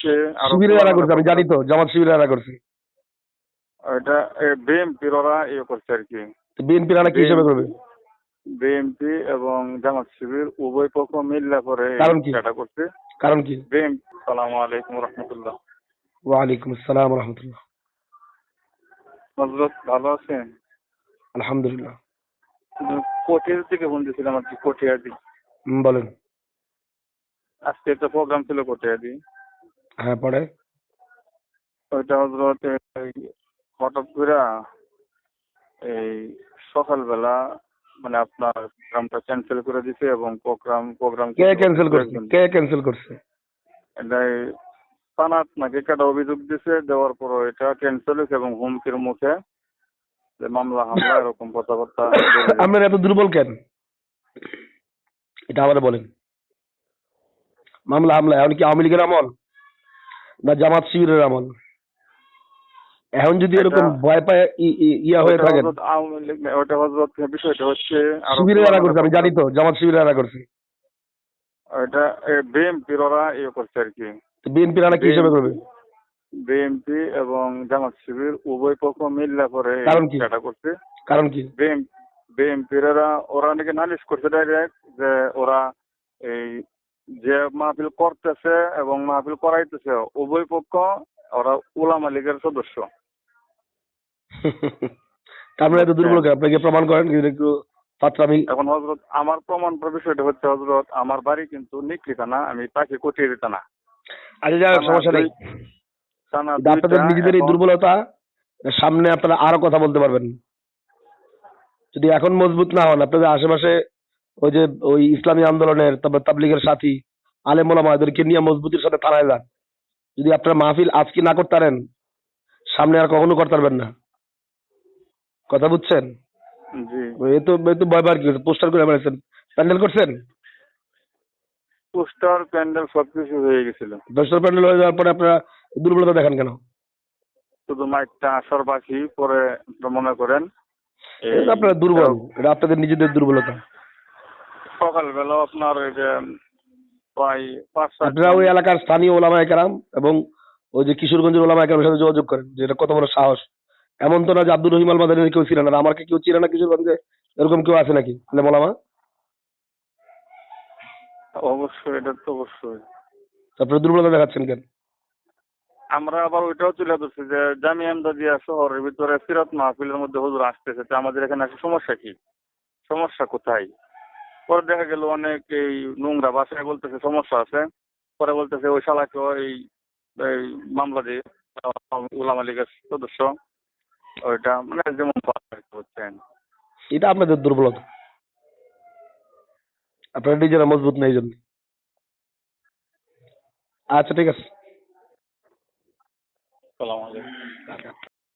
সে আরো শিবিরের এরা করছে, আমি জানি তো, জামাত শিবিরের এরা করছে। এটা বিএনপির ওরা ইয়ে করছে আর কি। বিএনপির এরা কি হিসেবে করবে? বিএনপি এবং জামাত শিবির উভয় পক্ষ মিল্লা করে কারণ কি? এটা করছে। কারণ কি? বিএনপি। সালামু আলাইকুম রহমতুল্লাহ। ওয়ালাইকুম আসসালাম রহমতুল্লাহ। হযরত ভালো আছেন? আলহামদুলিল্লাহ। কোটিয়ার থেকে ফোন দিয়েছিলাম আর কি, কোটিয়াদি। বলেন। আজকে একটা প্রোগ্রাম ছিল কোটিয়াদি। হ্যাঁ, পরে ওইটা হযরত হঠাৎ করে এই সকালবেলা মানে আপনার প্রোগ্রামটা ক্যান্সেল করে দিছে এবং প্রোগ্রাম কে ক্যান্সেল করছে? কে ক্যান্সেল করছে? এটাই সানাত নাকি একটা অভিযোগ দিছে, দেওয়ার পর এটা ক্যান্সেল হয়েছে এবং হুমকির মুখে যে মামলা হামলা এরকম কথাবার্তা বলে দিছে। আপনারা এত দুর্বল কেন? এটা আবার বলেন। মামলা হামলা এখন কি আওয়ামী লীগের আমল না জামাত শিবিরের আমল? এখন যদি এরকম ভয় পায় ইয়া হয়ে থাকেন, আওয়ামী লীগ না, ওটা হযরত বিষয়টা হচ্ছে শিবিরের এরা করছে, আমি জানি তো, জামাত শিবিরের এরা করছে। ওইটা বিএনপির ওরা ইয়ে করছে আর কি। বিএনপির এরা কি হিসেবে করবে? বিএনপি এবং জামাত শিবির উভয় পক্ষ মিল্লা করে কারণ কি? এটা করছে। কারণ কি? বিএনপির ওরা নাকি নালিশ করছে ডাইরেক্ট যে ওরা এই যে মাহফিল করতেছে এবং মাহফিল করাইতেছে উভয় পক্ষ ওরা উলামা লীগের সদস্য। আপনারা এত দুর্বল কেন? আপনাকে প্রমাণ করেন একটু ফাত্রামি। এখন হযরত আমার প্রমাণ বিষয়টা হচ্ছে হযরত আমার বাড়ি কিন্তু নিকলিতা না, আমি তাকে কটিয়ে দিত না। আচ্ছা, যাই হোক, সমস্যা নেই। আপনাদের নিজেদের এই দুর্বলতা সামনে আপনারা আরো কথা বলতে পারবেন। যদি এখন মজবুত না হন, আপনাদের আশেপাশে ওই যে ওই ইসলামী আন্দোলনের, তারপর তাবলিগের সাথী আলেম ওলামা এদেরকে নিয়ে মজবুতির সাথে থানায় যান। যদি আপনারা মাহফিল আজকে না করতে পারেন, সামনে আর কখনো করতে পারবেন না। কথা বুঝছেন? জি। এই তো ভয় পাওয়ার কি হয়েছে? পোস্টার করে বেড়াচ্ছেন, প্যান্ডেল করছেন, পোস্টার প্যান্ডেল সবকিছু হয়ে গেছিল। দশটার প্যান্ডেল হয়ে যাওয়ার পরে আপনারা দুর্বলতা দেখান কেন? শুধু মাইকটা আসার বাকি, পরে মনে করেন এটা আপনারা দুর্বল, এটা আপনাদের নিজেদের দুর্বলতা। সকালবেলা আপনার ওই যে প্রায় 5-7 আপনারা ওই এলাকার স্থানীয় ওলামায়ে কেরাম এবং ওই যে কিশোরগঞ্জের ওলামায়ে কেরামের সাথে যোগাযোগ করেন যে এটা কত বড় সাহস। এমন তো না যে আব্দুর রহিম আল মাদানী কেউ ছিলেন না, আমাকে কেউ চিনে না কিশোরগঞ্জে, এরকম কেউ আছে নাকি আলেম ওলামা? অবশ্যই, এটা তো অবশ্যই। আপনারা দুর্বলতা দেখাচ্ছেন কেন? আমরা আবার ওইটাও তুলে ধরছি যে জামিয়া আহমদিয়া শহরের ভিতরে সিরাত মাহফিলের মধ্যে হুজুর আসতেছে, তো আমাদের এখানে আসে সমস্যা কি, সমস্যা কোথায়? পরে দেখা গেল অনেক এই নোংরা ভাষায় বলতেছে সমস্যা আছে, পরে বলতেছে ওই শালাকে এই এই মামলা দিয়ে উলামা লীগের সদস্য, ওইটা মানে যেমন হচ্ছেন। এটা আপনাদের দুর্বলতা, আপনারা নিজেরা মজবুত নেই জন্য। আচ্ছা, ঠিক আছে। সালাম আলাইকুম।